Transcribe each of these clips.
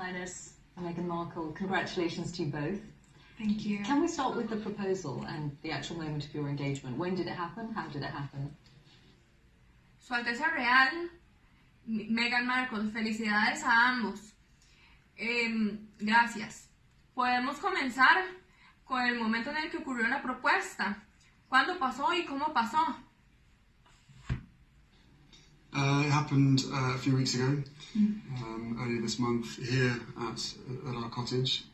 Highness Meghan Markle, congratulations to you both. Thank you. Can we start with the proposal and the actual moment of your engagement? When did it happen? How did it happen? Su Alteza Real, Meghan Markle, felicidades a ambos. Gracias. Podemos comenzar con el momento en el que ocurrió la propuesta. ¿Cuándo pasó y cómo pasó? It happened a few weeks ago, earlier this month, here at our cottage.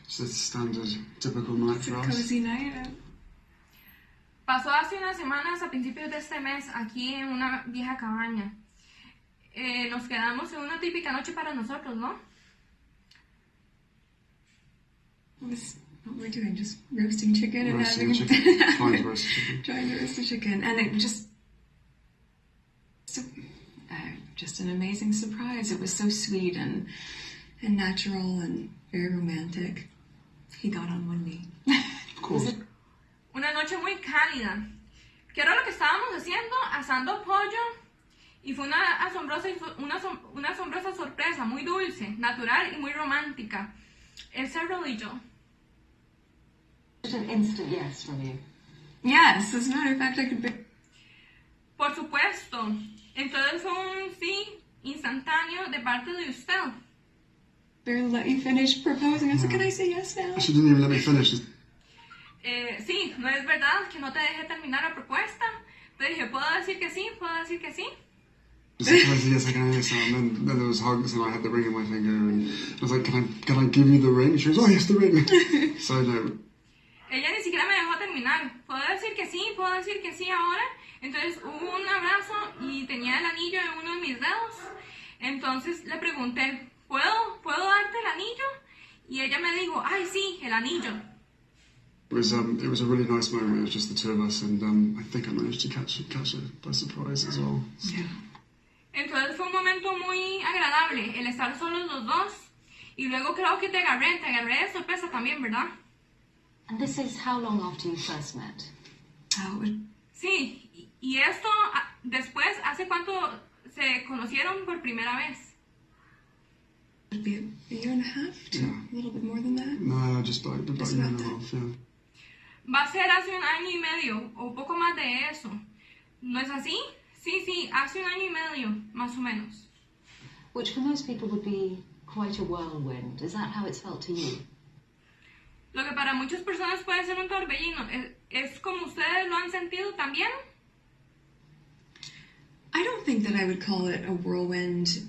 It's a standard, typical night for us. Cozy night. Pasó hace unas semanas, a principios de este mes, aquí en una vieja cabaña. Nos quedamos en una típica noche para nosotros, ¿no? What we're doing, just roasting chicken and Roasting having chicken. Trying to roast chicken. trying to roast the chicken, and it just an amazing surprise. It was so sweet and natural and very romantic. He got on one knee. Of course. Una noche muy cálida. ¿Qué era lo que estábamos haciendo? Asando pollo. Y fue una asombrosa sorpresa, muy dulce, natural y muy romántica. Él se arrodilló. Just an instant yes from you. Yes, as a matter of fact, I could be. Por supuesto. Entonces fue un sí instantáneo de parte de usted. Barely let me finish proposing. I said, "Can I say yes now?" She didn't even let me finish. Sí, no es verdad que no te deje terminar la propuesta. Te dije, ¿puedo decir que sí? ¿Puedo decir que sí? Just like, can I say yes, I can, yes. And then there was hugs, and I had the ring in my finger, and I was like, can I give you the ring? She was, oh yes, the ring. So no. Ella ni siquiera me dejó terminar. ¿Puedo decir que sí? ¿Puedo decir que sí ahora? Entonces hubo un abrazo y tenía el anillo en uno de mis dedos. Entonces le pregunté, ¿puedo darte el anillo? Y ella me dijo, ay sí, el anillo. It was a really nice moment. It was just the two of us, and I think I managed to catch it by surprise as well. Yeah. Entonces fue un momento muy agradable el estar solos los dos. Y luego creo que te agarré de sorpresa también, ¿verdad? And this is how long after you first met? Sí, y esto después, ¿hace cuánto se conocieron por primera vez? It'd be a year and a half, a little bit more than that. No, just about a year and a half, yeah. Va a ser hace un año y medio, o poco más de eso. ¿No es así? Sí, hace un año y medio, más o menos. Which for most people would be quite a whirlwind. Is that how it's felt to you? Lo que para muchas personas puede ser un torbellino. ¿Es como ustedes lo han sentido también? I don't think that I would call it a whirlwind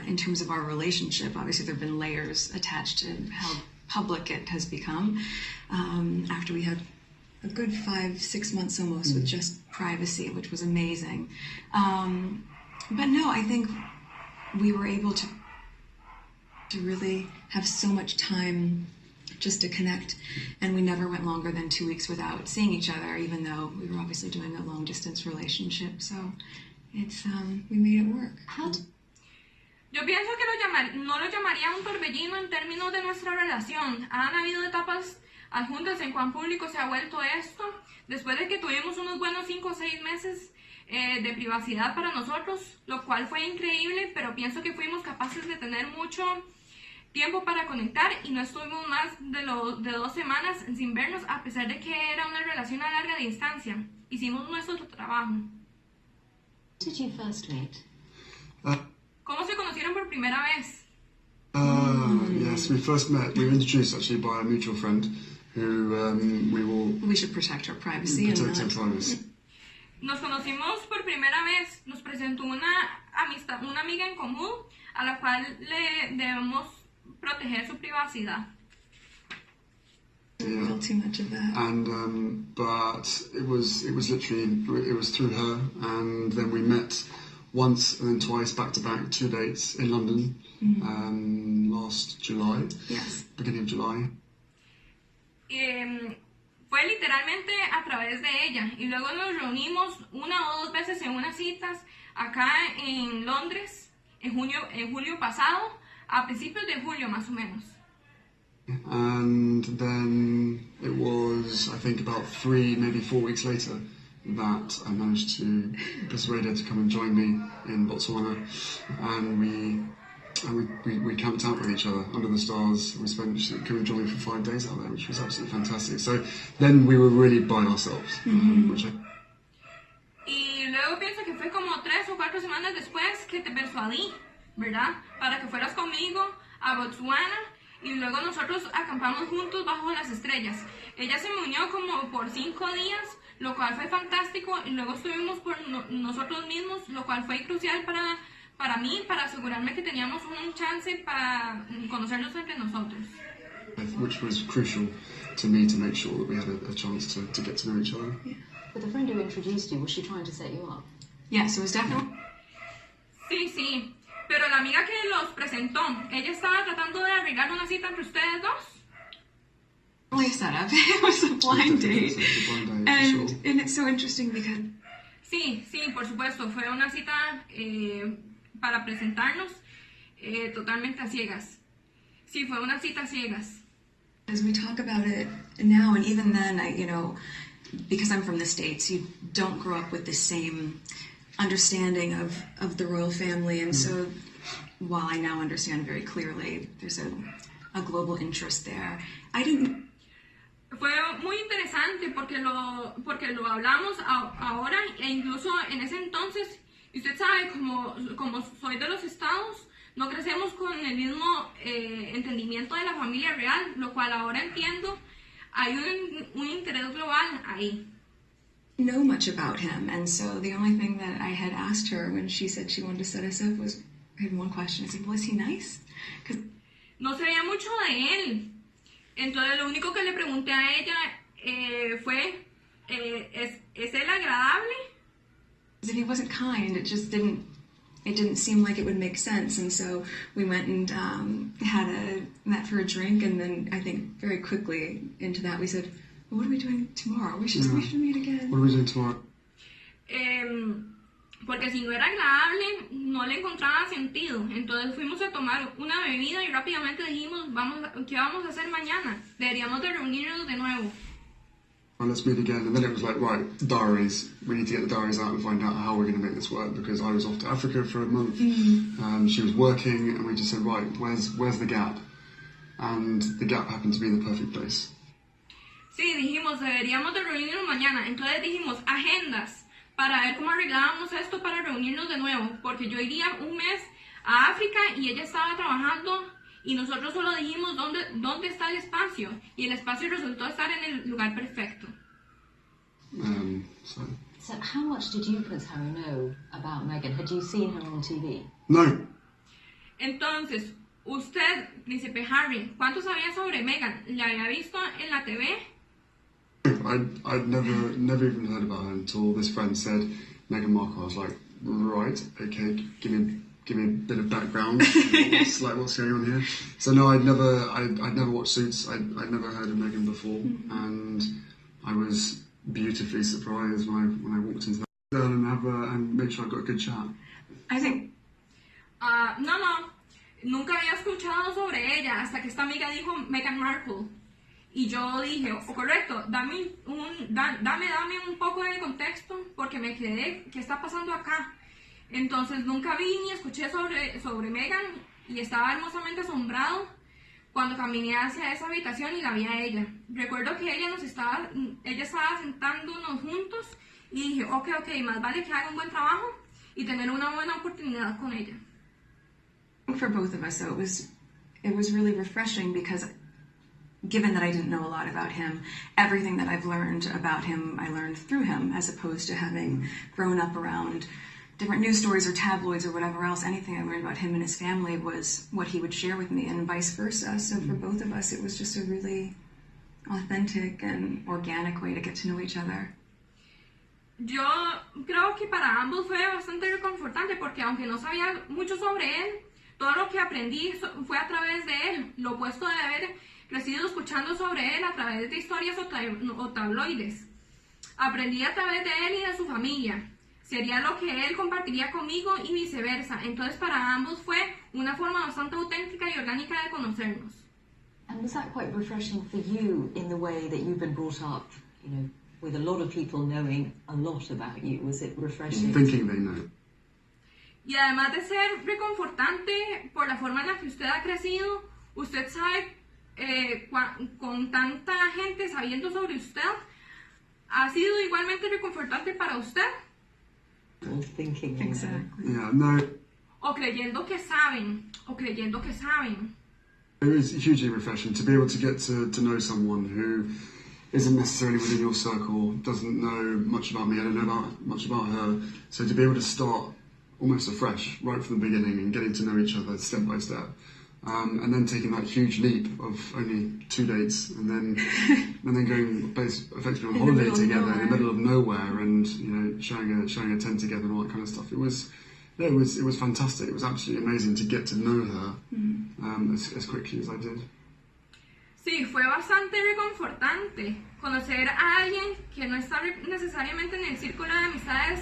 in terms of our relationship. Obviously, there have been layers attached to how public it has become after we had a good 5-6 months almost with just privacy, which was amazing. But no, I think we were able to really have so much time just to connect, and we never went longer than 2 weeks without seeing each other, even though we were obviously doing a long distance relationship. So it's we made it work. Yo pienso que no lo llamaría un torbellino en términos de nuestra relación. Han habido etapas adjuntas en cuán público se ha vuelto esto, después de que tuvimos unos buenos 5 o 6 meses de privacidad para nosotros, lo cual fue increíble, pero pienso que fuimos capaces de tener mucho tiempo para conectar y no estuvimos más de 2 semanas sin vernos, a pesar de que era una relación a larga distancia. Hicimos nuestro trabajo. Did you first meet? ¿Cómo se conocieron por primera vez? Yes, we first met. We were introduced actually by a mutual friend who We should protect our privacy. protect our privacy. Nos conocimos por primera vez. Nos presentó una amiga en común a la cual le debemos proteger su privacidad. Yeah. Feel too much of that. And but it was through her, and then we met once and then twice back to back, 2 dates in London last July. Yes. Beginning of July. Fue literalmente a través de ella y luego nos reunimos 1 o 2 veces en unas citas acá en Londres en julio pasado, a principios de julio más o menos. And then it was, I think, about 3, maybe 4 weeks later that I managed to persuade her to come and join me in Botswana, and we and we camped out with each other under the stars. We spent going jolly for 5 days out there, which was absolutely fantastic. So then we were really by ourselves, which Y luego pienso que fue como 3 o 4 semanas después que te persuadí, ¿verdad? Para que fueras conmigo a Botswana y luego nosotros acampamos juntos bajo las estrellas. Ella se me unió como por 5 días, lo cual fue fantástico, y luego estuvimos por nosotros mismos, lo cual fue crucial para mí, para asegurarme que teníamos un chance para conocernos entre nosotros. Which was crucial to me to make sure that we had a chance to get to know each other. Yeah. But the friend who introduced you, was she trying to set you up? Yes, it was definitely. Sí, pero la amiga que los presentó, ella estaba tratando de arreglar una cita entre ustedes dos. Only a setup. It was a blind date. It was a blind date, for sure. And it's so interesting because Sí, por supuesto, fue una cita para presentarnos totalmente a ciegas. Sí, fue una cita a ciegas. as we talk about it now, and even then, because I'm from the States, you don't grow up with the same understanding of the royal family, and so while I now understand very clearly, there's a global interest there. I didn't. Fue muy interesante porque lo hablamos ahora e incluso en ese entonces, y usted sabe, como soy de los estados, no crecemos con el mismo entendimiento de la familia real, lo cual ahora entiendo, hay un interés global ahí. Know much about him, and so the only thing that I had asked her when she said she wanted to set us up was, I had one question. I said, well, is he nice? No sabía mucho de él, entonces lo único que le pregunté a ella fue, ¿es él agradable? If he wasn't kind, it didn't seem like it would make sense, and so we went and met for a drink, and then I think very quickly into that we said, well, what are we doing tomorrow? We should meet again. What are we doing tomorrow? Porque si no era agradable, no le encontraba sentido. Entonces fuimos a tomar una bebida y rápidamente dijimos, ¿qué vamos a hacer mañana? Deberíamos de reunirnos de nuevo. Well, let's meet again. And then it was like, right, diaries. We need to get the diaries out and find out how we're going to make this work, because I was off to Africa for a month. She was working, and we just said, right, where's the gap? And the gap happened to be the perfect place. Sí, dijimos, deberíamos de reunirnos mañana. Entonces dijimos, agendas, para ver cómo arreglábamos esto para reunirnos de nuevo. Porque yo iría un mes a África y ella estaba trabajando y nosotros solo dijimos dónde está el espacio. Y el espacio resultó estar en el lugar perfecto. So how much did you, Prince Harry, know about Meghan? Had you seen her on TV? No. Entonces, usted, Príncipe Harry, ¿cuánto sabía sobre Meghan? ¿La había visto en la TV? I'd never even heard about her until this friend said Meghan Markle. I was like, right, okay, give me a bit of background. what's going on here? So no, I'd never watched Suits. I'd never heard of Meghan before, and I was beautifully surprised when I walked into that and made sure I got a good chat. I think. No, nunca había escuchado sobre ella hasta que esta amiga dijo Meghan Markle. Y yo dije, correcto, dame un poco de contexto porque me quedé, ¿qué está pasando acá? Entonces nunca vi ni escuché sobre Meghan y estaba hermosamente asombrado cuando caminé hacia esa habitación y la vi a ella. Recuerdo que ella estaba sentándonos juntos y dije, ok, más vale que haga un buen trabajo y tener una buena oportunidad con ella. For both of us, though, it was really refreshing because, given that I didn't know a lot about him, everything that I've learned about him, I learned through him, as opposed to having grown up around different news stories or tabloids or whatever else. Anything I learned about him and his family was what he would share with me, and vice versa. So for both of us, it was just a really authentic and organic way to get to know each other. Yo creo que para ambos fue bastante reconfortante porque aunque no sabía mucho sobre él, todo lo que aprendí fue a través de él, lo opuesto de haber crecido escuchando sobre él a través de historias o tabloides. Aprendí a través de él y de su familia. Sería lo que él compartiría conmigo y viceversa. Entonces para ambos fue una forma bastante auténtica y orgánica de conocernos. And was that quite refreshing for you in the way that you've been brought up, with a lot of people knowing a lot about you? Was it refreshing? Thinking they know. Y además de ser reconfortante por la forma en la que usted ha crecido, usted sabe, con tanta gente sabiendo sobre usted, ¿ha sido igualmente reconfortante para usted? Thinking. Exactly. Yeah, no, O creyendo que saben. it was hugely refreshing to be able to get to know someone who isn't necessarily within your circle, doesn't know much about me, I don't know much about her. So to be able to start almost afresh, right from the beginning, and getting to know each other step by step. And then taking that huge leap of only 2 dates, and then going effectively on holiday together in the middle of nowhere, and sharing a tent together and all that kind of stuff. It was fantastic. It was absolutely amazing to get to know her as quickly as I did. Sí, fue bastante reconfortante conocer a alguien que no está necesariamente en el círculo de amistades,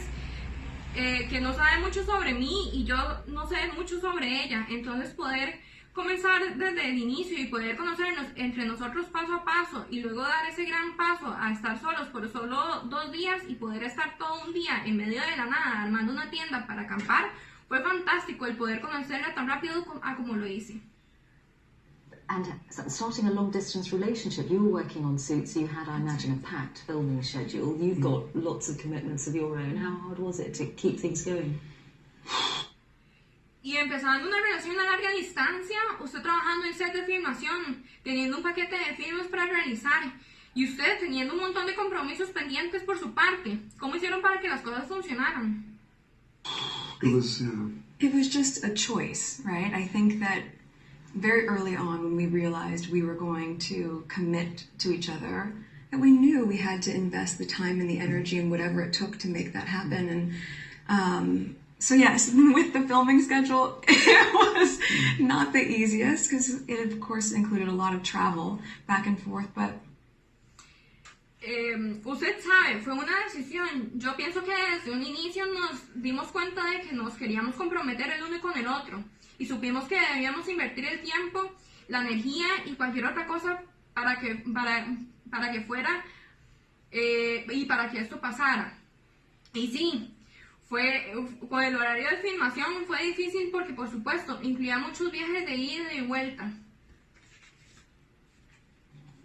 que no sabe mucho sobre mí y yo no sé mucho sobre ella. Entonces poder comenzar desde el inicio y poder conocernos entre nosotros paso a paso y luego dar ese gran paso a estar solos por solo 2 días y poder estar todo un día en medio de la nada armando una tienda para acampar, fue fantástico el poder conocerla tan rápido como lo hice. And starting a long-distance relationship, you were working on Suits, you had, I imagine, a packed filming schedule. You've got lots of commitments of your own. How hard was it to keep things going? Y empezando una relación a larga distancia, usted trabajando en set de filmación, teniendo un paquete de filmes para realizar, y usted teniendo un montón de compromisos pendientes por su parte. ¿Cómo hicieron para que las cosas funcionaran? It was just a choice, right? I think that very early on when we realized we were going to commit to each other, that we knew we had to invest the time and the energy and whatever it took to make that happen. And so yes, with the filming schedule, it was not the easiest because it of course included a lot of travel back and forth, but usted sabe, fue una decisión. Yo pienso que desde un inicio nos dimos cuenta de que nos queríamos comprometer el uno con el otro y supimos que debíamos invertir el tiempo, la energía y cualquier otra cosa para que fuera y para que esto pasara. Y sí, con el horario de filmación fue difícil porque por supuesto incluía muchos viajes de ida y vuelta.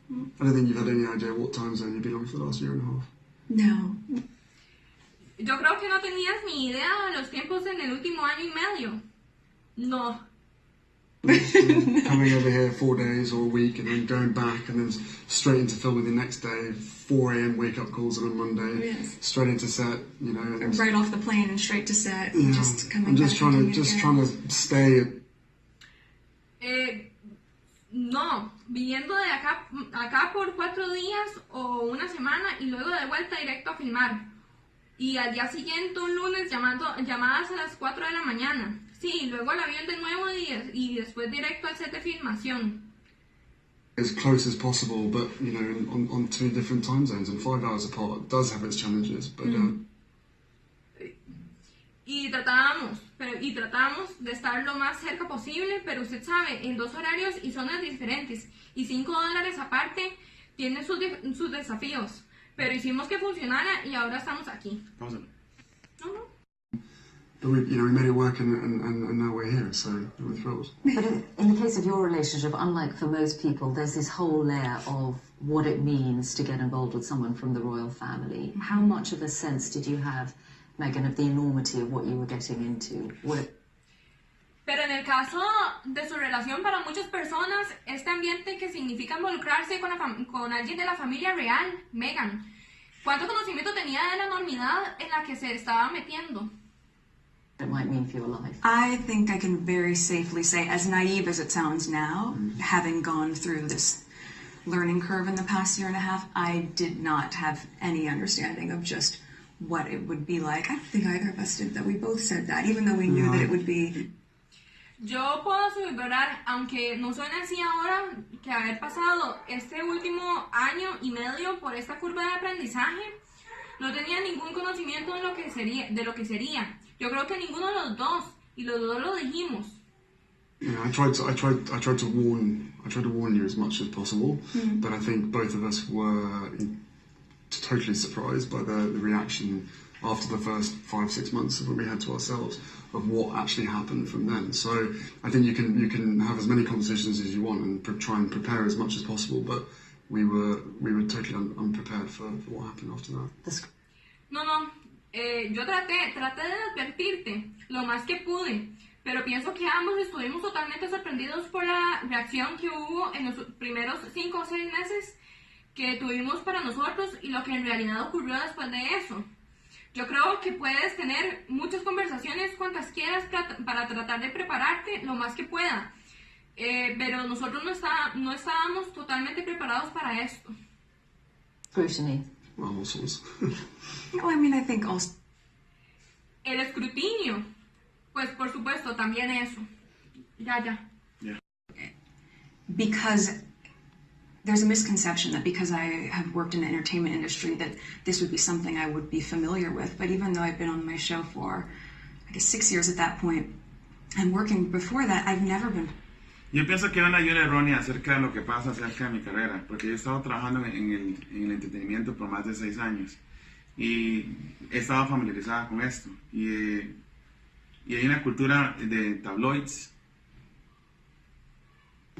I don't think you've had any idea what time zone you've been on for the last year and a half. No. Yo creo que no tenías ni idea de los tiempos en el último año y medio. No. Coming over here 4 days or a week and then going back and then straight into filming the next day, 4 a.m. wake up calls on a Monday, straight into set, and right off the plane and straight to set. Yeah, Just coming I'm just back trying to stay. No, viniendo de acá por 4 días o una semana y luego de vuelta directo a filmar. Y al día siguiente, un lunes, llamadas a las 4 de la mañana. Sí, luego el avión de nuevo y después directo al set de filmación. As close as possible, but on 2 different time zones and 5 hours apart does have its challenges. But y tratamos de estar lo más cerca posible, pero usted sabe, en 2 horarios y zonas diferentes y $5 aparte tiene sus desafíos. Pero hicimos que funcionara y ahora estamos aquí. No. But we made it work and now we're here, so we're thrilled. But in the case of your relationship, unlike for most people, there's this whole layer of what it means to get involved with someone from the royal family. How much of a sense did you have, Megan, of the enormity of what you were getting into? Pero en el caso de su relación, para muchas personas, este ambiente que significa involucrarse con alguien de la familia real, Megan, ¿cuánto conocimiento tenía de la enormidad en la que se estaba metiendo? It might mean for your life. I think I can very safely say, as naive as it sounds now, having gone through this learning curve in the past year and a half, I did not have any understanding of just what it would be like. I don't think either of us did that. We both said that, even though we knew that it would be... Yo puedo asegurar, aunque no suene así ahora, que haber pasado este último año y medio por esta curva de aprendizaje, no tenía ningún conocimiento de lo que sería. Yo creo que ninguno de los dos, y los dos lo dijimos. I tried to warn you as much as possible, but I think both of us were totally surprised by the reaction after the first 5-6 months when we had to ourselves of what actually happened from then. So I think you can have as many conversations as you want and try and prepare as much as possible, but we were totally unprepared for what happened after that. No, yo traté de advertirte lo más que pude, pero pienso que ambos estuvimos totalmente sorprendidos por la reacción que hubo en los primeros 5 o 6 meses que tuvimos para nosotros y lo que en realidad ocurrió después de eso. Yo creo que puedes tener muchas conversaciones cuantas quieras para tratar de prepararte lo más que pueda, pero nosotros no estábamos totalmente preparados para esto. Scrutiny. Well, all sorts. No, I mean, I think also... El escrutinio, pues por supuesto, también eso. Ya. Because there's a misconception that because I have worked in the entertainment industry that this would be something I would be familiar with. But even though I've been on my show for, I guess, 6 years at that point, and working before that, I've never been... Yo pienso que hay una idea errónea acerca de lo que pasa acerca de mi carrera, porque yo he estado trabajando en el entretenimiento por más de 6 años y he estado familiarizada con esto. Y hay una cultura de tabloids.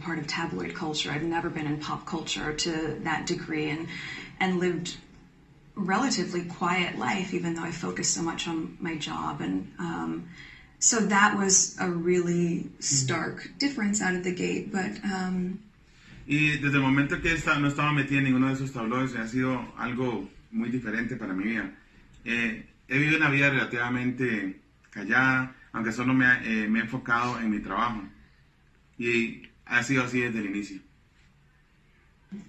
Part of tabloid culture. I've never been in pop culture to that degree and lived relatively quiet life, even though I focused so much on my job. And so that was a really stark difference out of the gate. But Y desde el momento que no estaba metida en ninguno de esos tabloides, ha sido algo muy diferente para mi vida. He vivido una vida relativamente callada, aunque solo me he enfocado en mi trabajo. Y ha sido así desde el inicio.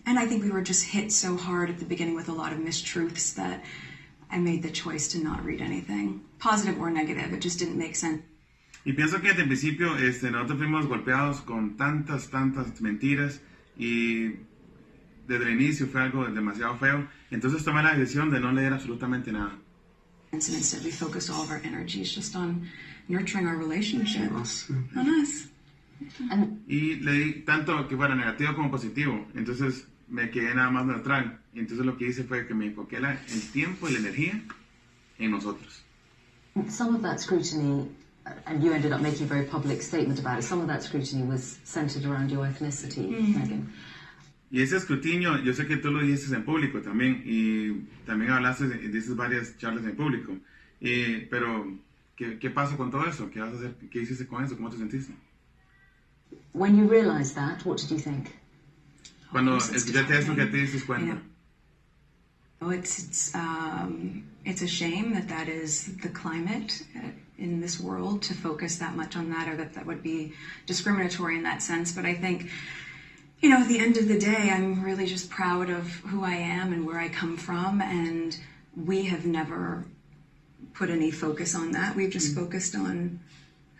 And I think we were just hit so hard at the beginning with a lot of mistruths that I made the choice to not read anything, positive or negative. It just didn't make sense. Y pienso que desde el principio nosotros fuimos golpeados con tantas mentiras y desde el inicio fue algo demasiado feo. Entonces tomé la decisión de no leer absolutamente nada. And instead we focused all of our energies just on nurturing our relationship. On us. Y leí tanto que fuera negativo como positivo, entonces me quedé nada más neutral. Y entonces lo que hice fue que me enfoqué el tiempo y la energía en nosotros. Some of that scrutiny, and you ended up making a very public statement about it, some of that scrutiny was centered around your ethnicity, Megan. Y ese escrutinio, yo sé que tú lo dijiste en público también, y también hablaste, dices varias charlas en público, pero ¿qué pasa con todo eso? ¿Qué vas a hacer? ¿Qué hiciste con eso? ¿Cómo te sentiste? When you realized that, what did you think? Cuando escuchaste eso, ¿qué te diste cuenta? Oh, it's a shame that is the climate in this world, to focus that much on that, or that would be discriminatory in that sense. But I think, at the end of the day, I'm really just proud of who I am and where I come from, and we have never put any focus on that. We've just focused on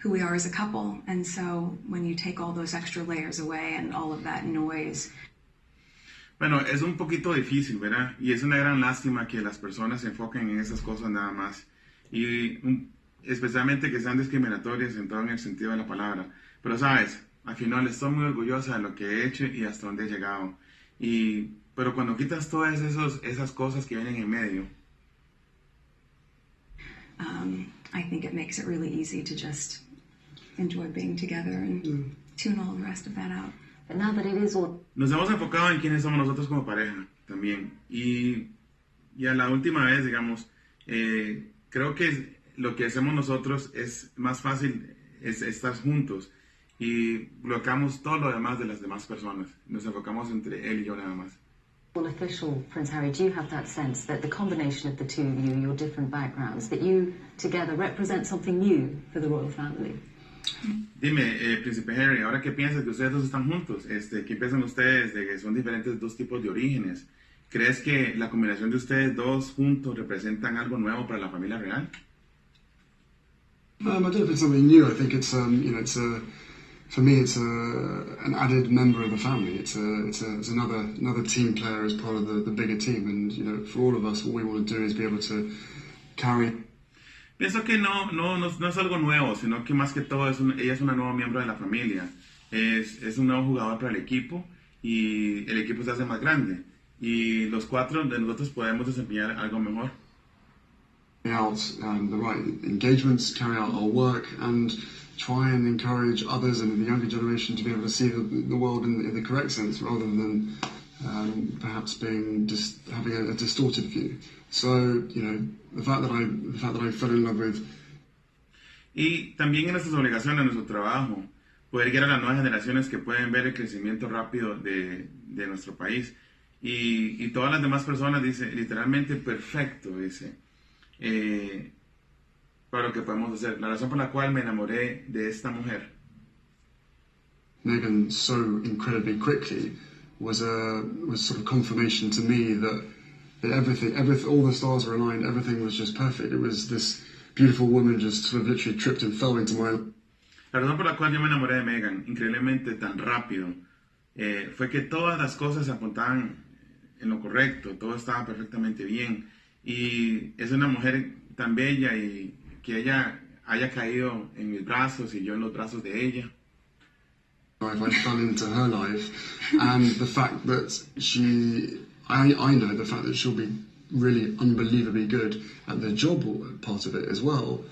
who we are as a couple. And so when you take all those extra layers away and all of that noise. Bueno, es un poquito difícil, ¿verdad? Y es una gran lástima que las personas se enfoquen en esas cosas nada más. Y especialmente que sean discriminatorias en todo en el sentido de la palabra. Pero sabes, al final estoy muy orgullosa de lo que he hecho y hasta dónde he llegado. Pero cuando quitas todas esas cosas que vienen en medio, I think it makes it really easy to just enjoy being together and tune all the rest of that out. But now that it is all... Nos hemos enfocado en quiénes somos nosotros como pareja también. Y a la última vez, digamos, creo que lo que hacemos nosotros es más fácil, es estar juntos. Y bloqueamos todo lo demás de las demás personas. Nos enfocamos entre él y yo nada más. Well, official, Prince Harry, do you have that sense that the combination of the two of you, your different backgrounds, that you together represent something new for the royal family? Dime, Príncipe Harry, ahora que piensas que ustedes dos están juntos, ¿qué piensan ustedes de que son diferentes dos tipos de orígenes? ¿Crees que la combinación de ustedes dos juntos representan algo nuevo para la familia real? I don't know if it's something new. I think it's for me, it's an added member of the family. It's another team player as part of the bigger team. And for all of us, all we want to do is be able to carry. Pienso que no es algo nuevo, sino que más que todo ella es una nueva miembro de la familia. Es un nuevo jugador para el equipo y el equipo se hace más grande. Y los 4 de nosotros podemos desempeñar algo mejor. I out the right engagements, carry out our work, and try and encourage others and the younger generation to be able to see the world in the correct sense rather than perhaps having a distorted view. So, the fact that I fell in love with. Y también en nuestras obligaciones, en nuestro trabajo, poder guiar a las nuevas generaciones que pueden ver el crecimiento rápido de nuestro país. Y todas las demás personas, dice, literalmente perfecto, dice, para lo que podemos hacer. La razón por la cual me enamoré de esta mujer. Megan so incredibly quickly was sort of confirmation to me that everything, all the stars were aligned, everything was just perfect. It was this beautiful woman just sort of literally tripped and fell into my. La razón por la cual yo me enamoré de Megan, increíblemente tan rápido, fue que todas las cosas se apuntaban en lo correcto, todo estaba perfectamente bien. Y es una mujer tan bella y que ella haya caído en mis brazos y yo en los brazos de ella. I fell into her life, and the fact that I know the fact that she'll be really unbelievably good at the job part of it as well,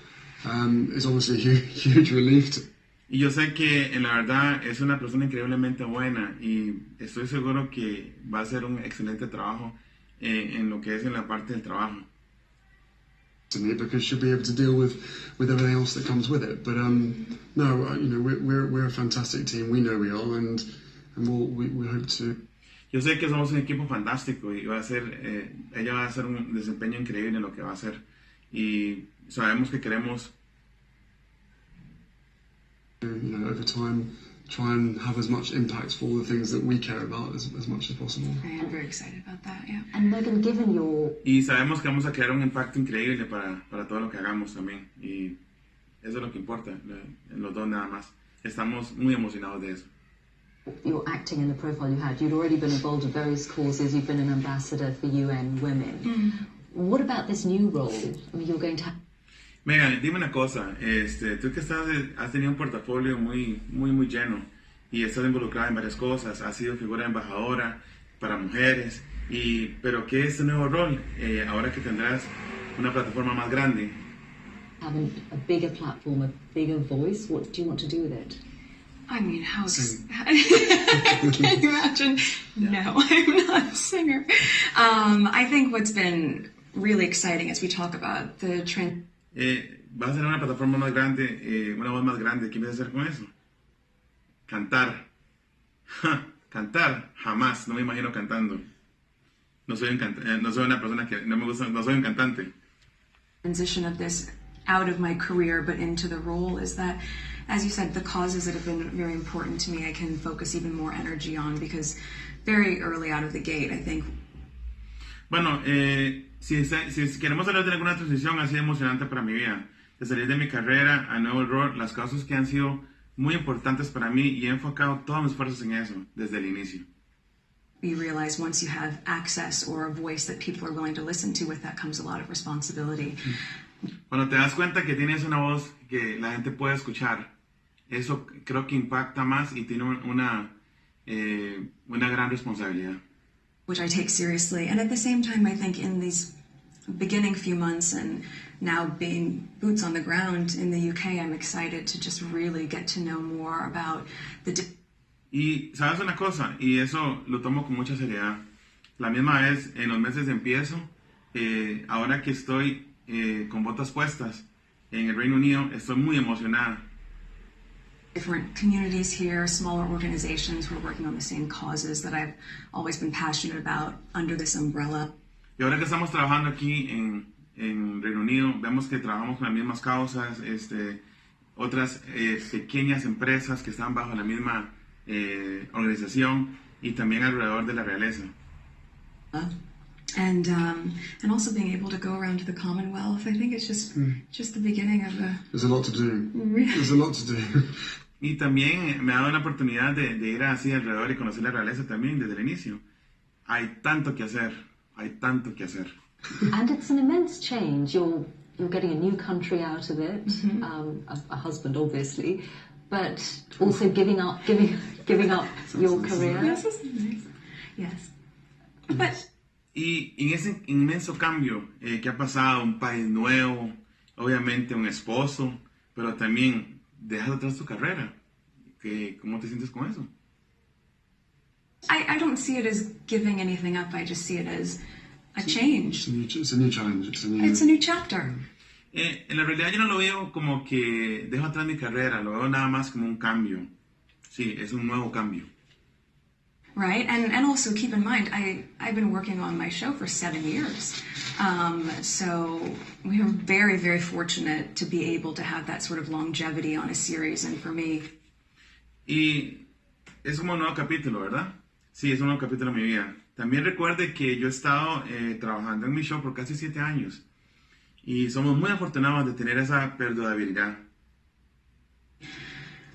is obviously a huge relief to. Y yo sé que en la verdad es una persona increíblemente buena y estoy seguro que va a hacer un excelente trabajo en lo que es en la parte del trabajo. To me, because she'll be able to deal with everything else that comes with it. But no, we're a fantastic team. We know we are, and we hope to. Yo sé que somos un equipo fantástico y ella va a hacer un desempeño increíble en lo que va a hacer y sabemos que queremos. Over time, try and have as much impact for all the things that we care about as much as possible. I am very excited about that, yeah. And Megan, given your... Y sabemos que vamos a crear un impacto increíble para todo lo que hagamos también. Y eso es lo que importa, en los dos nada más. Estamos muy emocionados de eso. Your acting in the profile you had, you'd already been involved in various causes, you've been an ambassador for UN Women. What about this new role? I mean, you're going to have... Megan, dime una cosa, tú que has tenido un portafolio muy lleno y estás involucrada en varias cosas, has sido figura embajadora para mujeres, pero ¿qué es tu nuevo rol ahora que tendrás una plataforma más grande? Having a bigger platform, a bigger voice, what do you want to do with it? I mean, can you imagine? No, I'm not a singer. I think what's been really exciting as we talk about the trend. Vas a tener una plataforma más grande, una voz más grande. ¿Qué vas a hacer con eso? Cantar. Cantar, jamás. No me imagino cantando. No soy una persona que no me gusta. No soy un cantante. Transition of this out of my career but into the role is that, as you said, the causes that have been very important to me I can focus even more energy on, because very early out of the gate I think. Bueno, si queremos hablar de alguna transición así emocionante para mi vida, de salir de mi carrera a nuevo rol, las causas que han sido muy importantes para mí y he enfocado todos mis esfuerzos en eso desde el inicio. You realize once you have access or a voice that people are willing to listen to, with that comes a lot of responsibility. Cuando te das cuenta que tienes una voz que la gente puede escuchar, eso creo que impacta más y tiene una gran responsabilidad. Which I take seriously, and at the same time I think in these beginning few months and now being boots on the ground in the UK, I'm excited to just really get to know more about the... Y sabes una cosa, y eso lo tomo con mucha seriedad. La misma vez, en los meses de empiezo, ahora que estoy con botas puestas en el Reino Unido, estoy muy emocionada. Different communities here, smaller organizations who are working on the same causes that I've always been passionate about under this umbrella. Y ahora que estamos trabajando aquí en Reino Unido, vemos que trabajamos con las mismas causas, otras pequeñas empresas que están bajo la misma organización y también alrededor de la realeza. And also being able to go around to the Commonwealth, I think it's just the beginning of a... There's a lot to do. There's a lot to do. Y también me ha dado la oportunidad de ir así alrededor y conocer la realeza también desde el inicio. Hay tanto que hacer, hay tanto que hacer. And it's an immense change. You're getting a new country out of it, a husband obviously, but also giving up your career. Yes, this is nice. Yes. But Y en ese inmenso cambio que ha pasado, un país nuevo, obviamente un esposo, pero también dejas atrás tu carrera. ¿Cómo te sientes con eso? I don't see it as giving anything up. I just see it as a change. It's a new challenge. It's a new chapter. En la realidad yo no lo veo como que dejo atrás mi carrera, lo veo nada más como un cambio. Sí, es un nuevo cambio. Right, and also keep in mind, I've been working on my show for 7 years. So we are very, very fortunate to be able to have that sort of longevity on a series, and for me... Y es como un nuevo capítulo, ¿verdad? Sí, es un nuevo capítulo de mi vida. También recuerde que yo he estado trabajando en mi show por casi 7 años. Y somos muy afortunados de tener esa perdurabilidad.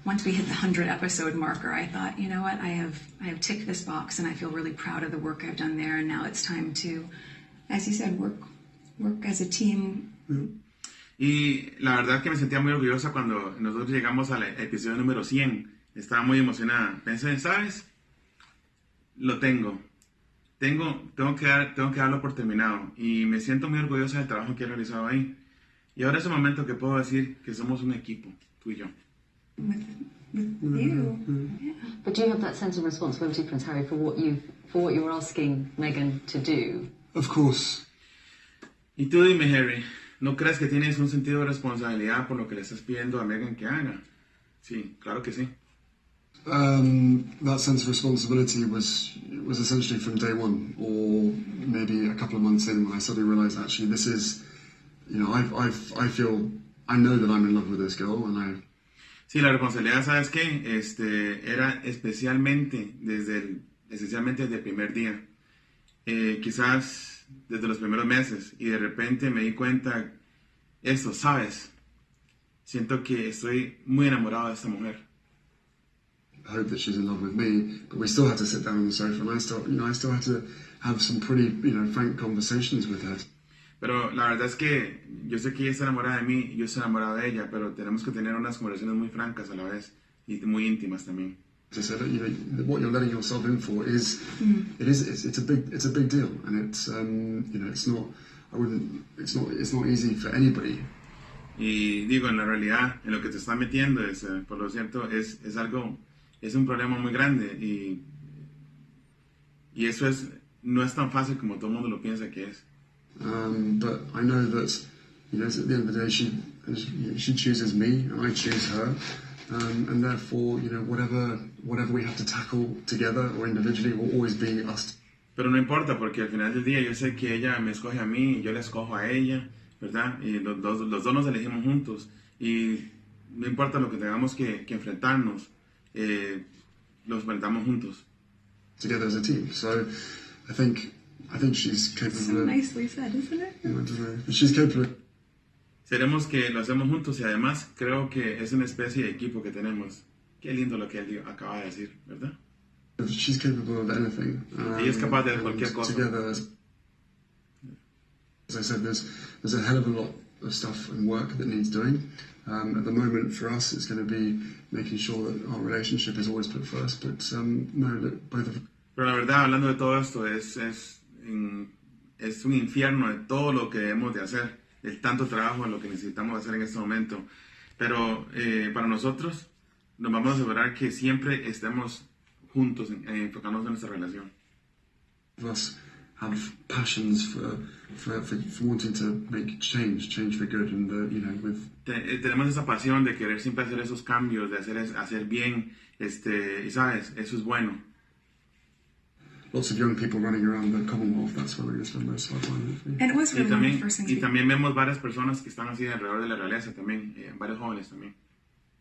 Once we hit the 100 episode marker, I thought, you know what, I have ticked this box and I feel really proud of the work I've done there, and now it's time to, as you said, work as a team. Y la verdad es que me sentía muy orgullosa cuando nosotros llegamos al episodio número 100. Estaba muy emocionada. Pensé, ¿sabes? Lo tengo que darlo por terminado, y me siento muy orgullosa del trabajo que he realizado ahí. Y ahora es el momento que puedo decir que somos un equipo, tú y yo. With you. Yeah. But do you have that sense of responsibility, Prince Harry, for what you're asking Meghan to do? Of course. Y tú dime, Harry, ¿no crees que tienes un sentido de responsabilidad por lo que le estás pidiendo a Meghan que haga? Sí, claro que sí. That sense of responsibility was essentially from day one, or maybe a couple of months in, when I suddenly realised actually this is, you know, I know that I'm in love with this girl, and Sí, la responsabilidad, ¿sabes qué? Era esencialmente desde el primer día. Quizás desde los primeros meses, y de repente me di cuenta esto, ¿sabes? Siento que estoy muy enamorado de esta mujer. I hope that she's in love with me, but we still had to sit down on the sofa, and I still had to have some pretty, frank conversations with her. Pero la verdad es que yo sé que ella está enamorada de mí y yo estoy enamorado de ella, pero tenemos que tener unas conversaciones muy francas a la vez y muy íntimas también. As I said, what you're letting yourself in for it's a big deal, and it's not easy for anybody. Y digo, en la realidad, en lo que te está metiendo por lo cierto, es un problema muy grande, y eso no es tan fácil como todo el mundo lo piensa que es. But I know that, at the end of the day, she chooses me and I choose her, and therefore, whatever we have to tackle together or individually will always be us. Pero no importa, porque al final del día yo sé que ella me escoge a mí y yo la escojo a ella, ¿verdad? Y los dos nos elegimos juntos, y no importa lo que tengamos que enfrentarnos, los enfrentamos juntos. Together as a team. So I think she's capable. So nicely said, isn't it? I don't know. But she's capable. Seremos que lo hacemos juntos, y además creo que es una especie de equipo que tenemos. Qué lindo lo que él acaba de decir, ¿verdad? She's capable of anything. Ella es capaz de cualquier cosa. Together, as I said, there's a hell of a lot of stuff and work that needs doing. At the moment, for us, it's going to be making sure that our relationship is always put first. But no, look, both of. Pero la verdad, hablando de todo esto, es un infierno de todo lo que debemos de hacer, el tanto trabajo, lo que necesitamos hacer en este momento. Pero para nosotros, nos vamos a asegurar que siempre estemos juntos, enfocándonos en nuestra relación. Us have passions for wanting to make change for good, and tenemos esa pasión de querer siempre hacer esos cambios, de hacer bien, y sabes, eso es bueno. Lots of young people running around the Commonwealth. That's where we're going to spend most of our time. And it was really one of the first things. Y también vemos varias personas que están así alrededor de la realeza también, varios jóvenes también.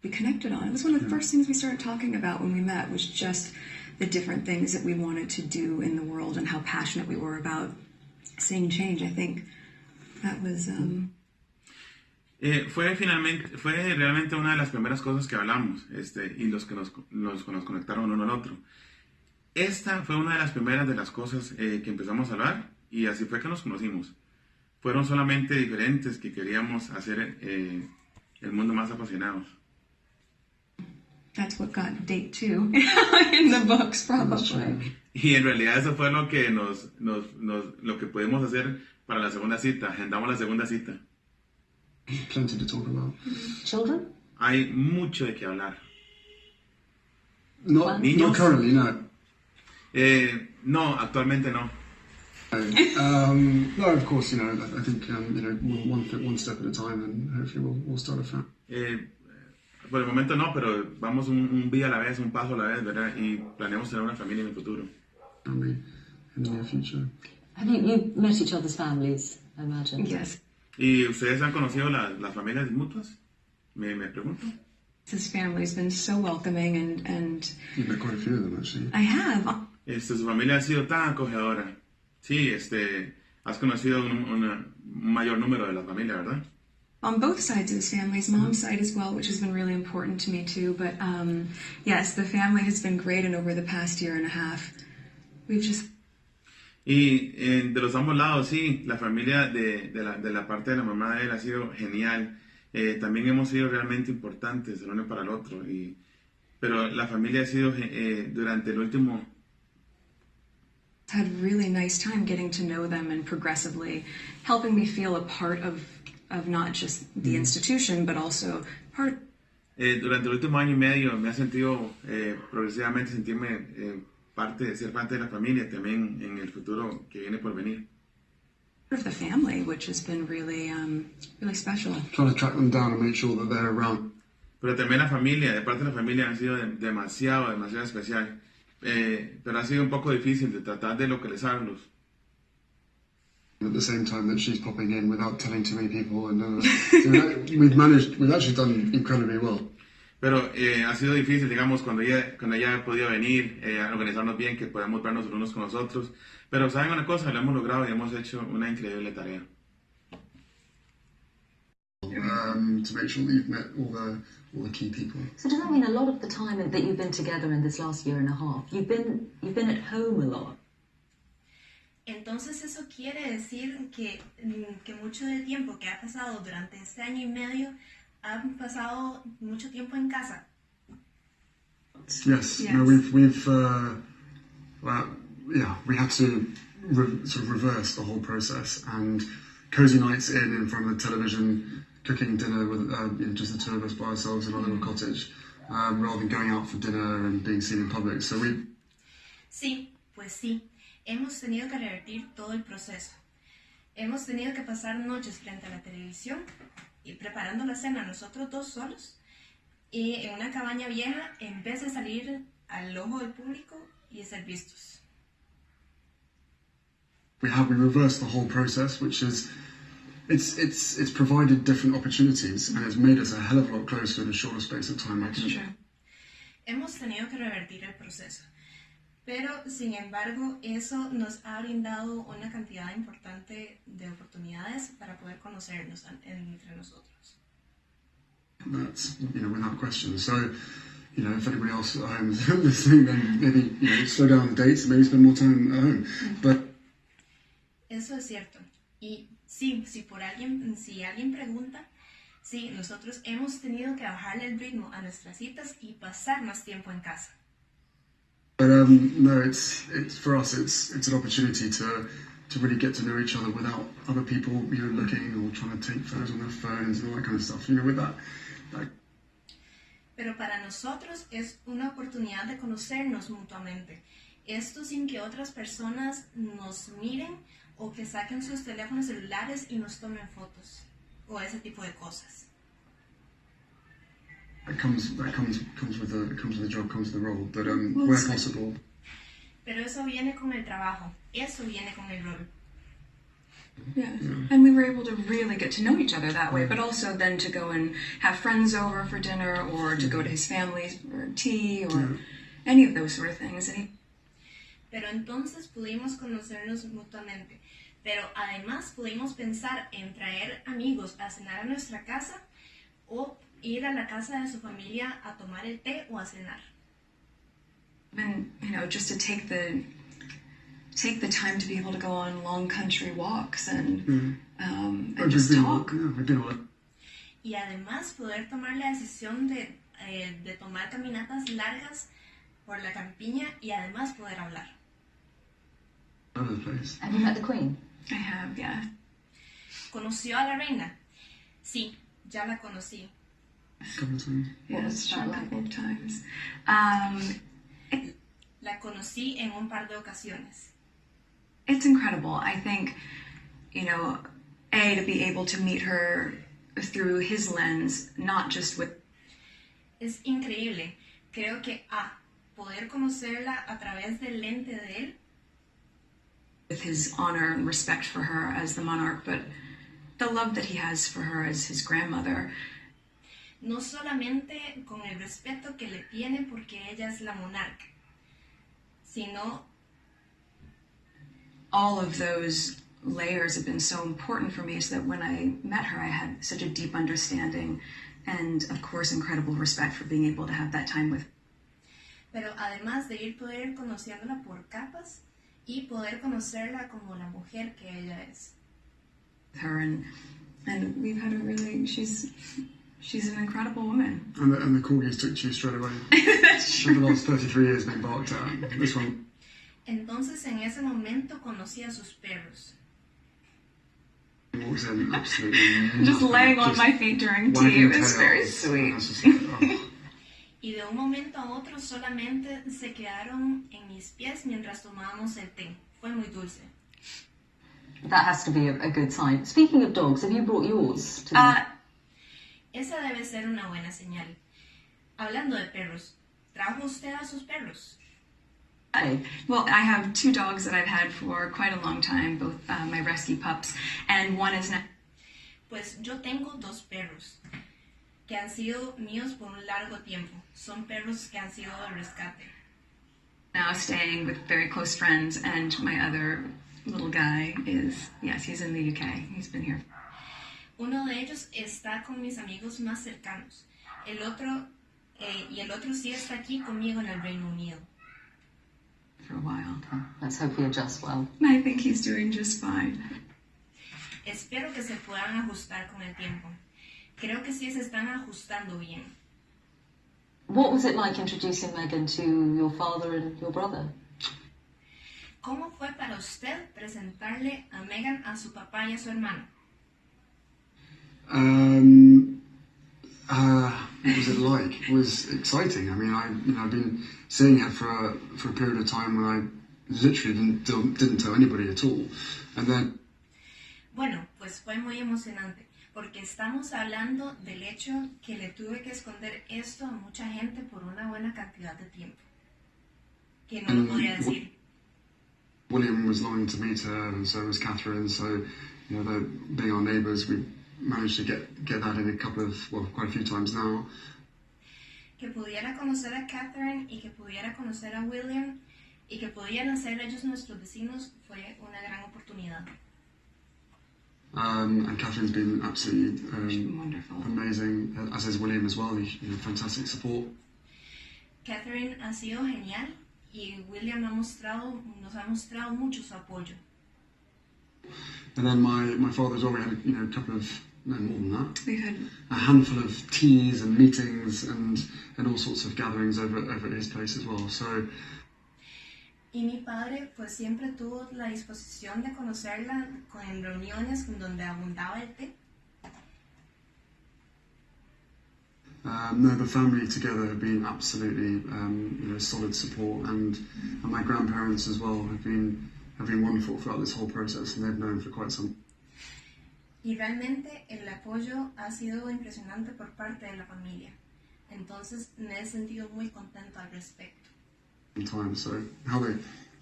We connected on. It was one of the first things we started talking about when we met, was just the different things that we wanted to do in the world and how passionate we were about seeing change. I think that was. Fue realmente una de las primeras cosas que hablamos, y los que nos conectaron uno al otro. Esta fue una de las primeras de las cosas que empezamos a hablar, y así fue que nos conocimos. Fueron solamente diferentes que queríamos hacer el mundo más apasionados. That's what got date 2 in the books, probably. Y en realidad eso fue lo que lo que pudimos hacer para la segunda cita. Agendamos la segunda cita. Plenty to talk about. Children? Hay mucho de qué hablar. Not Niños? currently, no. No, actualmente no. No, of course, I think, one step at a time, and hopefully we'll start a family. Por el momento no, pero vamos un día a la vez, un paso a la vez, ¿verdad? Y planeamos tener una familia en el futuro. Family in the near future. Have you met each other's families, I imagine? Yes. ¿Y ustedes han conocido las familias mutuas? Me pregunto. His family's been so welcoming, and You've met quite a few of them, actually. I have. Su familia ha sido tan acogedora. Sí, has conocido un mayor número de la familia, ¿verdad? On both sides of his family, his mom's side as well, which has been really important to me too. But yes, the family has been great, and over the past year and a half, we've just... Y de los ambos lados, sí, la familia de la parte de la mamá de él ha sido genial. También hemos sido realmente importantes el uno para el otro. Pero la familia ha sido durante el último... had really nice time getting to know them and progressively helping me feel a part of not just the institution, but also part... durante el último año y medio me ha sentido progresivamente sentirme ser parte de la familia, también en el futuro que viene por venir. of the family, which has been really, really special. Trying to track them down and make sure that they're around. Pero también la familia, de parte de la familia, han sido demasiado especial. Pero ha sido un poco difícil de tratar de localizarlos. At the same time that she's popping in without telling too many people, and we've actually done incredibly well. Pero ha sido difícil, digamos, cuando ella ha podido venir, a organizarnos bien, que podamos vernos unos con los otros. Pero saben una cosa, lo hemos logrado y hemos hecho una increíble tarea. To make sure that you've met all the key people. So does that mean a lot of the time that you've been together in this last year and a half, you've been at home a lot? Entonces eso quiere decir que mucho del tiempo que ha pasado durante este año y medio han pasado mucho tiempo en casa. Yes. No, we've we had to sort of reverse the whole process, and cozy nights in front of the television, cooking dinner with just the two of us by ourselves in our little cottage, rather than going out for dinner and being seen in public. So we... Sí, pues sí. Hemos tenido que revertir todo el proceso. Hemos tenido que pasar noches frente a la televisión y preparando la cena nosotros dos solos y en una cabaña vieja en vez de salir al ojo del público y ser vistos. We reversed the whole process, which is it's provided different opportunities and it's made us a hell of a lot closer in a shorter space of time. That's true. Hemos tenido que revertir el proceso. Pero, sin embargo, eso nos ha brindado una cantidad importante de oportunidades para poder conocernos entre nosotros. That's, without question. So, if anybody else at home is listening, then maybe, slow down the dates, maybe spend more time at home. But eso es cierto. Y sí, si alguien pregunta, sí, nosotros hemos tenido que bajarle el ritmo a nuestras citas y pasar más tiempo en casa. But no, it's for us. It's an opportunity to really get to know each other without other people, looking or trying to take photos on their phones and all that kind of stuff. With that. Pero para nosotros es una oportunidad de conocernos mutuamente. Esto sin que otras personas nos miren o que saquen sus teléfonos celulares y nos tomen fotos o ese tipo de cosas. That comes with the job, comes with the role, but where possible. Pero eso viene con el trabajo, eso viene con el rol. Yeah. And we were able to really get to know each other that way, but also then to go and have friends over for dinner or to go to his family for tea or any of those sort of things. Pero entonces pudimos conocernos mutuamente. Pero además pudimos pensar en traer amigos a cenar a nuestra casa o ir a la casa de su familia a tomar el té o a cenar. And, just to take the time to be able to go on long country walks and just talk. Y además poder tomar la decisión de de tomar caminatas largas por la campiña y además poder hablar. Over the place. Have you met the Queen? I have, yeah. ¿Conoció a la reina? Sí, ya la conocí. Couple of times. Yes, that a like? couple of times. La conocí en un par de ocasiones. It's incredible. I think, you know, to be able to meet her through his lens, not just with Es increíble. Creo que poder conocerla a través del lente de él, his honor and respect for her as the monarch, but the love that he has for her as his grandmother. no solamente con el respeto que le tiene porque ella es la monarca, sino All of those layers have been so important for me, so that when I met her, I had such a deep understanding and, of course, incredible respect for being able to have that time with pero además de poder ir conociéndola por capas y poder conocerla como la mujer que ella es. her. And we've had a really, she's an incredible woman. And the corgis took to you straight away. For the last 33 years been barked at. This one. Entonces en ese momento conocí a sus perros. Walks in absolutely Just nothing, laying on just my feet during tea. wagging It was very tails. sweet. And I was just like, oh. Y de un momento a otro solamente se quedaron en mis pies mientras tomábamos el té. Fue muy dulce. That has to be a good sign. Speaking of dogs, have you brought yours to them? Esa debe ser una buena señal. Hablando de perros, ¿trajo usted a sus perros? Well, I have 2 dogs that I've had for quite a long time, both my rescue pups, and one is now Pues yo tengo 2 perros que han sido míos por un largo tiempo. Son perros que han sido de rescate. staying with very close friends, and my other little guy is, yes, he's in the UK. He's been here. Uno de ellos está con mis amigos más cercanos. El otro sí está aquí conmigo en el Reino Unido. For a while. Let's hope he adjusts well. I think he's doing just fine. Espero que se puedan ajustar con el tiempo. Creo que sí se están ajustando bien. What was it like introducing Megan to your father and your brother? ¿Cómo fue para usted presentarle a Megan a su papá y a su hermano? What was it like? It was exciting. I mean, I've been seeing her for a period of time when I literally didn't tell anybody at all, and then. Bueno, pues fue muy emocionante, porque estamos hablando del hecho que le tuve que esconder esto a mucha gente por una buena cantidad de tiempo, que no lo podía decir. William was longing to meet her, and so was Catherine. So, you know, being our neighbours, we managed to get that in quite a few times now. Que pudiera conocer a Catherine y que pudiera conocer a William y que pudieran ser ellos nuestros vecinos fue una gran oportunidad. And Catherine's been absolutely Wonderful. amazing, as is William as well. Fantastic support. Catherine ha sido genial y William nos ha mostrado mucho su apoyo. And then my father as well. We had a couple of, no more than that, We've had a handful of teas and meetings and all sorts of gatherings over at his place as well. So. Y mi padre pues siempre tuvo la disposición de conocerla en reuniones donde abundaba el té. No, the family together have been absolutely solid support, and my grandparents as well have been wonderful throughout this whole process, and they've known for quite some. Y realmente el apoyo ha sido impresionante por parte de la familia. Entonces me he sentido muy contento al respecto. Time, so how they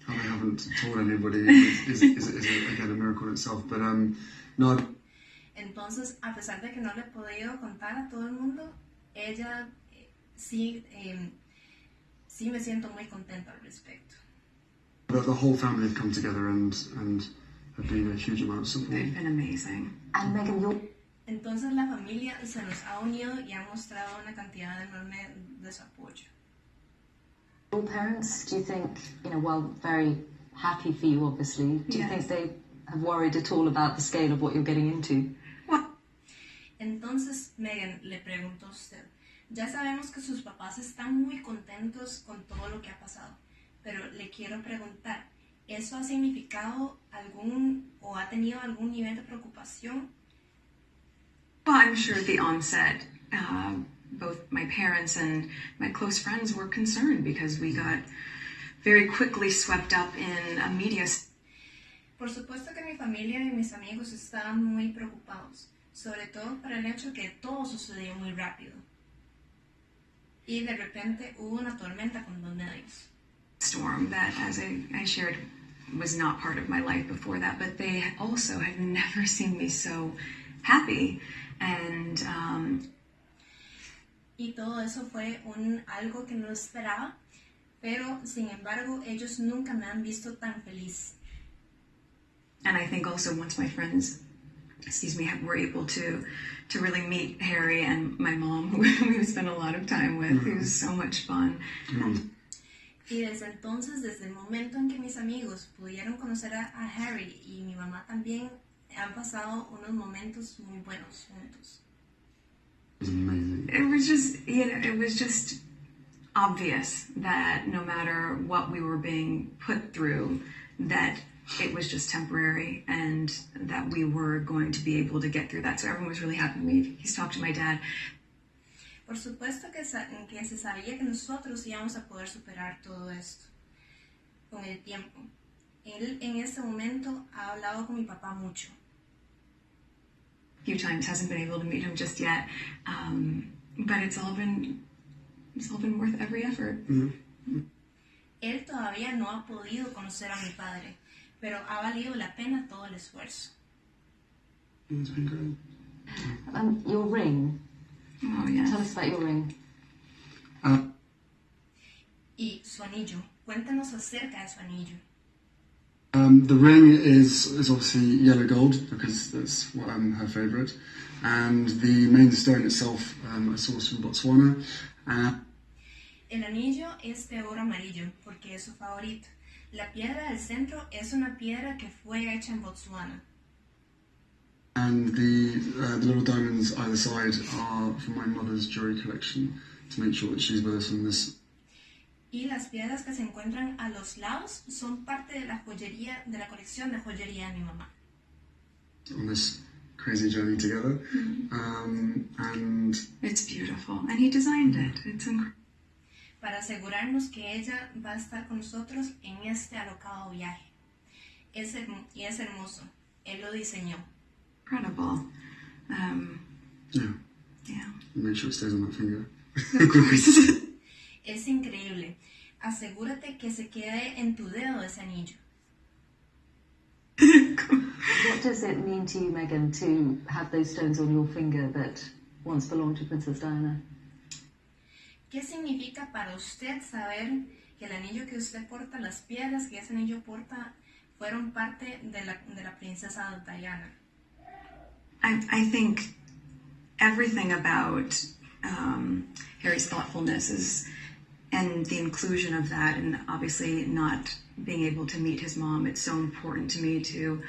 haven't told anybody is again a miracle in itself. But no. Entonces, a pesar de que no le he podido contar a todo el mundo, ella sí me siento muy contenta al respecto. The whole family have come together and have been a huge amount of support. they've been amazing. And Megan, Entonces la familia se nos ha unido y ha mostrado una cantidad enorme de su apoyo. your parents, do you think, while very happy for you, obviously, do you think they have worried at all about the scale of what you're getting into? Entonces, Megan le preguntó a usted, Ya sabemos que sus papás están muy contentos con todo lo que ha pasado, pero le quiero preguntar, ¿eso ha significado o ha tenido algún nivel de preocupación? Well, I'm sure at the onset, both my parents and my close friends were concerned because we got very quickly swept up in a media. Por supuesto que mi familia y mis amigos estaban muy preocupados, sobre todo por el hecho que todo sucedió muy rápido. Y de repente hubo una tormenta con los medios. Storm that, as I shared, was not part of my life before that, but they also had never seen me so happy. And y todo eso fue algo que no esperaba, pero sin embargo ellos nunca me han visto tan feliz. And I think also once my friends, were able to really meet Harry and my mom, who we spent a lot of time with. It was so much fun. Y desde entonces, desde el momento en que mis amigos pudieron conocer a Harry y mi mamá también, han pasado unos momentos muy buenos juntos. It was amazing. It was just obvious that no matter what we were being put through, that it was just temporary and that we were going to be able to get through that. So everyone was really happy. He's talked to my dad. Por supuesto que se sabía que nosotros íbamos a poder superar todo esto con el tiempo. Él en este momento ha hablado con mi papá mucho. A few times, hasn't been able to meet him just yet, but it's all been worth every effort. Mm-hmm. Él todavía no ha podido conocer a mi padre, pero ha valido la pena todo el esfuerzo. It's been great. Your ring. Oh, yes. Tell us about your ring. Y su anillo. Cuéntanos acerca de su anillo. The ring is obviously yellow gold because that's her favourite, and the main stone itself I sourced from Botswana. El anillo es de oro amarillo porque es su favorito. La piedra del centro es una piedra que fue hecha en Botswana. And the little diamonds either side are from my mother's jewelry collection to make sure that she's with us on this. Y las piedras que se encuentran a los lados son parte de la joyería, de la colección de joyería de mi mamá. On this crazy journey together. And it's beautiful. And he designed it. It's incredible. Para asegurarnos que ella va a estar con nosotros en este alocado viaje. Y es hermoso. Él lo diseñó. Incredible. Yeah. Make sure it stays on that finger. Of course. Es increíble. Asegúrate que se quede en tu dedo ese anillo. What does it mean to you, Megan, to have those stones on your finger that once belonged to Princess Diana? ¿Qué significa para usted saber que el anillo que usted porta, las piedras que ese anillo porta, fueron parte de la princesa Diana? I think everything about Harry's thoughtfulness and the inclusion of that, and obviously not being able to meet his mom, it's so important to me to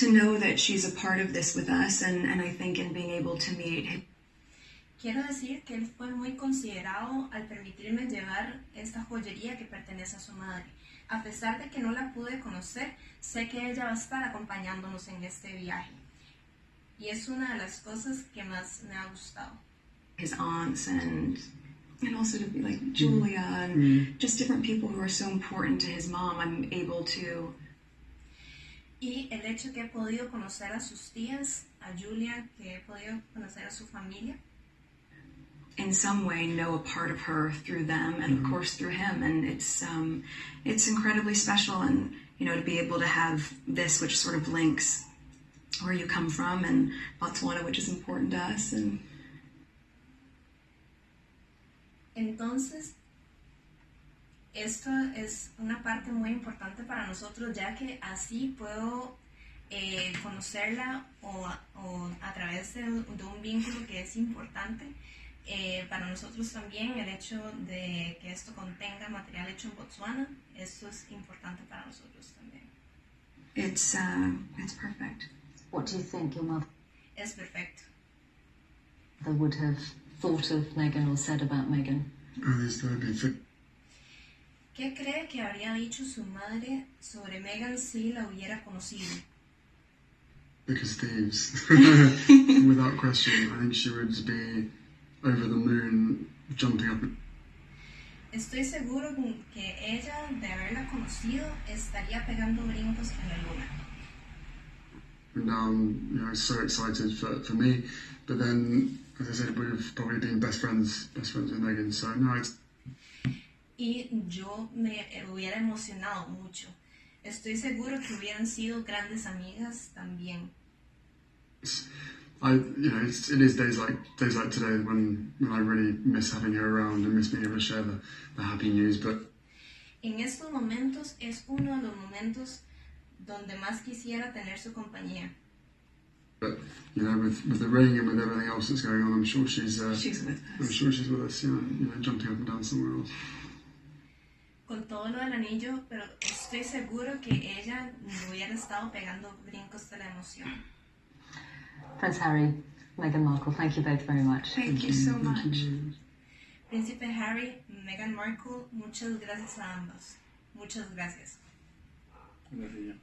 know that she's a part of this with us, and I think in being able to meet him. Quiero decir que él fue muy considerado al permitirme llevar esta joyería que pertenece a su madre. A pesar de que no la pude conocer, sé que ella va a estar acompañándonos en este viaje. Y es una de las cosas que más me ha gustado. His aunts and also to be like Julia and just different people who are so important to his mom, I'm able to. Y el hecho que he podido conocer a sus tías, a Julia, que he podido conocer a su familia. In some way know a part of her through them and of course through him, and it's incredibly special, and to be able to have this which sort of links where you come from and Botswana, which is important to us. And entonces esto es una parte muy importante para nosotros, ya que así puedo conocerla o a través de un vínculo que es importante. Para nosotros también el hecho de que esto contenga material hecho en Botswana, esto es importante para nosotros también. It's perfect. What do you think your mother Es perfecto. would have thought of Meghan or said about Meghan? ¿Qué cree que habría dicho su madre sobre Meghan si la hubiera conocido? Because thieves. Without question. I think she would be over the moon, jumping up. Estoy seguro que ella, de haberla conocido, estaría pegando brincos en la luna. And so excited for me. But then, as I said, we've probably been best friends with Meghan. So no, it's. Y yo me hubiera emocionado mucho. Estoy seguro que hubieran sido grandes amigas también. It is days like today when I really miss having her around and miss being able to share the happy news. But en estos momentos es uno de los momentos donde más quisiera tener su compañía. But with the ring and with everything else that's going on, I'm sure she's with us. I'm sure she's with us. Jumping up and down somewhere else. Con todo lo del anillo, pero estoy seguro que ella hubiera estado pegando brincos de la emoción. Prince Harry, Meghan Markle, thank you both very much. Thank you so much. Príncipe Harry, Meghan Markle, muchas gracias a ambos. Muchas gracias. Gracias.